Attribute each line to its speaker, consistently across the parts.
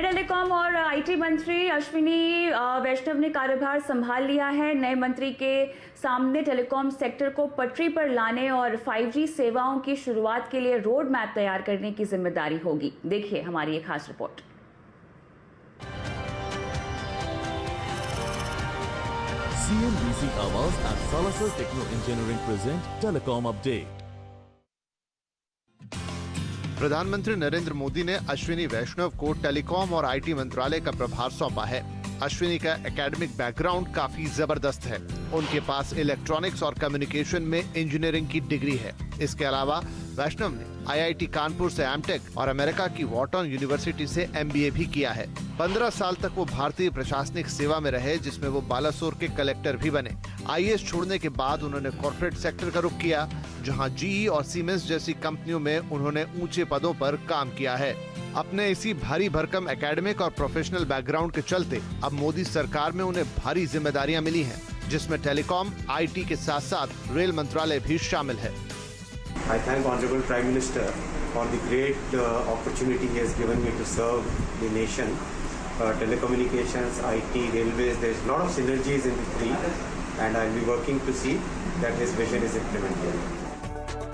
Speaker 1: Telecom और IT मंत्री अश्विनी वैष्णव ने कार्यभार संभाल लिया है। नए मंत्री के सामने टेलीकॉम सेक्टर को पटरी पर लाने और 5G सेवाओं की शुरुआत के लिए रोड मैप तैयार करने की जिम्मेदारी होगी। देखिए हमारी ये खास report.
Speaker 2: CNBC Awas and Salasa Techno Engineering present Telecom Update.
Speaker 3: प्रधानमंत्री नरेंद्र मोदी ने अश्विनी वैष्णव को टेलीकॉम और आईटी मंत्रालय का प्रभार सौंपा है। अश्विनी का एकेडमिक बैकग्राउंड काफी जबरदस्त है। उनके पास इलेक्ट्रॉनिक्स और कम्युनिकेशन में इंजीनियरिंग की डिग्री है। इसके अलावा वैष्णव ने IIT कानपुर से एमटेक और अमेरिका की वॉर्टन यूनिवर्सिटी से MBA भी किया है। 15 साल तक वो भारतीय प्रशासनिक सेवा में रहे, जिसमें वो बालासोर के कलेक्टर भी बने। IAS छोड़ने के बाद उन्होंने कॉर्पोरेट सेक्टर का रुख किया, जहां GE और सीमेंस जैसी कंपनियों में उन्होंने ऊंचे पदों पर काम किया है। अपने इसी भारी भरकम एकेडमिक और प्रोफेशनल बैकग्राउंड के चलते अब मोदी सरकार में उन्हें भारी जिम्मेदारियां मिली हैं, जिसमें टेलीकॉम, IT के साथ साथ रेल मंत्रालय भी शामिल है।
Speaker 4: I thank Honorable Prime Minister for the great opportunity he has given me to serve the nation. Telecommunications, IT, railways, there is a lot of synergies in the three, and I will be working to see that his vision is implemented.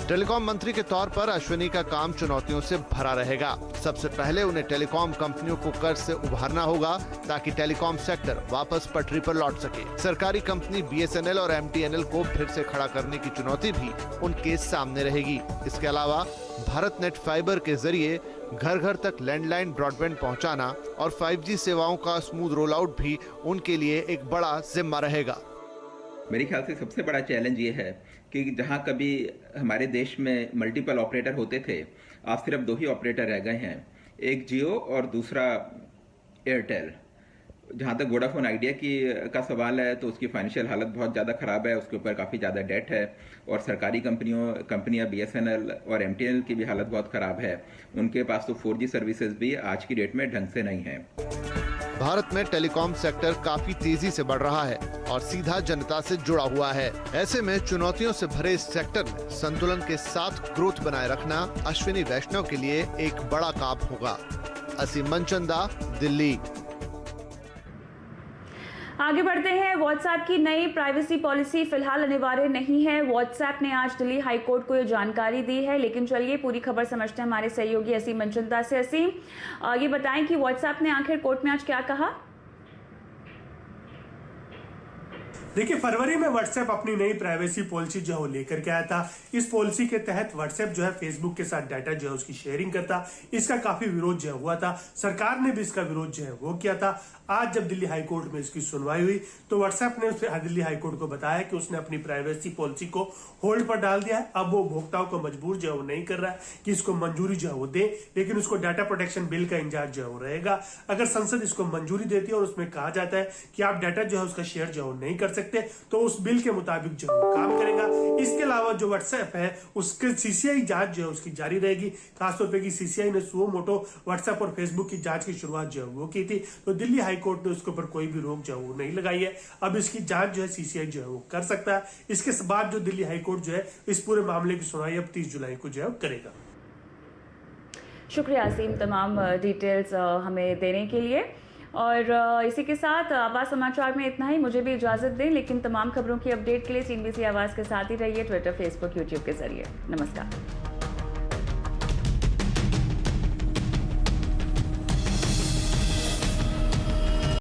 Speaker 3: Telecom मंत्री के तौर पर अश्विनी का काम चुनौतियों से भरा रहेगा। सबसे पहले उन्हें टेलीकॉम कंपनियों को कर्ज से उभारना होगा, ताकि टेलीकॉम सेक्टर वापस पटरी पर लौट सके। सरकारी कंपनी BSNL और MTNL को फिर से खड़ा करने की चुनौती भी उनके सामने रहेगी। इसके अलावा भारत नेट फाइबर के जरिए घर घर तक लैंडलाइन ब्रॉडबैंड पहुंचाना और 5G सेवाओं का स्मूथ रोल आउट भी उनके लिए एक बड़ा जिम्मा रहेगा।
Speaker 5: मेरे ख्याल से सबसे बड़ा चैलेंज ये है कि जहां कभी हमारे देश में मल्टीपल ऑपरेटर होते थे, आज सिर्फ 2 ही ऑपरेटर रह गए हैं, एक जियो और दूसरा एयरटेल। जहां तक वोडाफोन आइडिया का सवाल है, तो उसकी फाइनेंशियल हालत बहुत ज़्यादा ख़राब है, उसके ऊपर काफ़ी ज़्यादा डेट है। और सरकारी कंपनियां BSNL और MTNL की भी हालत बहुत ख़राब है। उनके पास तो 4G सर्विसेज भी आज की डेट में ढंग से नहीं है।
Speaker 3: भारत में टेलीकॉम सेक्टर काफी तेजी से बढ़ रहा है और सीधा जनता से जुड़ा हुआ है। ऐसे में चुनौतियों से भरे इस सेक्टर में संतुलन के साथ ग्रोथ बनाए रखना अश्विनी वैष्णव के लिए एक बड़ा काम होगा। असीम मनचंदा, दिल्ली।
Speaker 1: आगे बढ़ते हैं। व्हाट्सएप की नई प्राइवेसी पॉलिसी फिलहाल अनिवार्य नहीं है। व्हाट्सएप ने आज दिल्ली हाईकोर्ट को ये जानकारी दी है। लेकिन चलिए पूरी खबर समझते हैं हमारे सहयोगी असीम मनचंदा से। असीम, ये बताएं कि व्हाट्सएप ने आखिर कोर्ट में आज क्या कहा?
Speaker 6: देखिए, फरवरी में व्हाट्सएप अपनी नई प्राइवेसी पॉलिसी जो है वो लेकर के आया था। इस पॉलिसी के तहत व्हाट्सएप जो है फेसबुक के साथ डाटा जो है उसकी शेयरिंग करता। इसका काफी विरोध जो हुआ था, सरकार ने भी इसका विरोध जो है वो किया था। आज जब दिल्ली हाईकोर्ट में इसकी सुनवाई हुई, तो व्हाट्सएप ने दिल्ली हाईकोर्ट को बताया कि उसने अपनी प्राइवेसी पॉलिसी को होल्ड पर डाल दिया है। अब वो उपभोक्ताओं को मजबूर जो है वो नहीं कर रहा है कि इसको मंजूरी जो है वो दे, लेकिन उसको डाटा प्रोटेक्शन बिल का इंचार्ज जो है वो रहेगा। अगर संसद इसको मंजूरी देती है और उसमें कहा जाता है कि आप डाटा जो है उसका शेयर जो है नहीं कर सकते, तो उस बिल के मुताबिक जो है काम करेगा। इसके अलावा जो व्हाट्सएप है उसके CCI जांच जो है उसकी जारी रहेगी। खासतौर पर कि CCI ने सुओ मोटो व्हाट्सएप और फेसबुक की जांच की शुरुआत जो है वो की थी, तो दिल्ली हाईकोर्ट ने उसके ऊपर कोई भी रोक जो है वो नहीं लगाई है। अब इसकी जांच जो है CCI जो है वो कर सकता है। इसके बाद जो दिल्ली हाईकोर्ट जो है इस पूरे मामले की सुनवाई अब 30 जुलाई को जो है करेगा।
Speaker 1: शुक्रिया असीम तमाम डिटेल्स हमें देने के लिए। और इसी के साथ आवाज समाचार में इतना ही। मुझे भी इजाजत दें, लेकिन तमाम खबरों की अपडेट के लिए CNBC आवाज के साथ ही रहिए, ट्विटर, फेसबुक, YouTube के जरिए। नमस्कार।